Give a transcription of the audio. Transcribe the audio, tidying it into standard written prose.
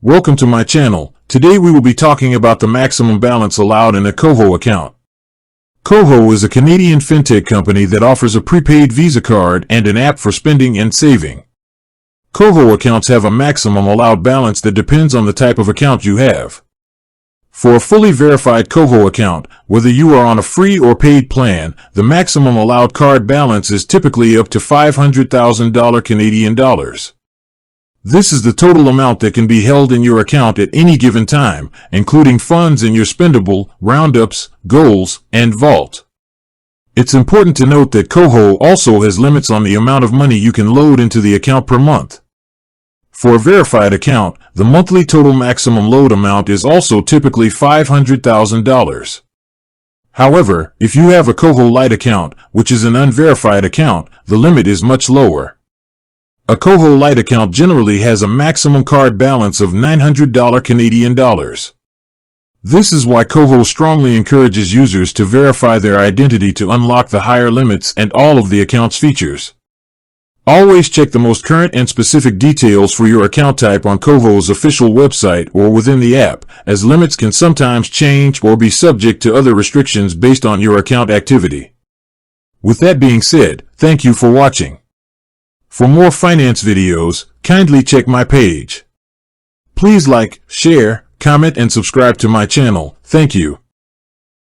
Welcome to my channel. Today we will be talking about the maximum balance allowed in a Koho account. Koho is a Canadian fintech company that offers a prepaid Visa card and an app for spending and saving. Koho accounts have a maximum allowed balance that depends on the type of account you have. For a fully verified Koho account, whether you are on a free or paid plan, the maximum allowed card balance is typically up to $500,000 Canadian dollars. This is the total amount that can be held in your account at any given time, including funds in your spendable, roundups, goals, and vault. It's important to note that Koho also has limits on the amount of money you can load into the account per month. For a verified account, the monthly total maximum load amount is also typically $500,000. However, if you have a Koho Lite account, which is an unverified account, the limit is much lower. A Koho Lite account generally has a maximum card balance of $900 Canadian dollars. This is why Koho strongly encourages users to verify their identity to unlock the higher limits and all of the account's features. Always check the most current and specific details for your account type on Koho's official website or within the app, as limits can sometimes change or be subject to other restrictions based on your account activity. With that being said, thank you for watching. For more finance videos, kindly check my page. Please like, share, comment, and subscribe to my channel. Thank you.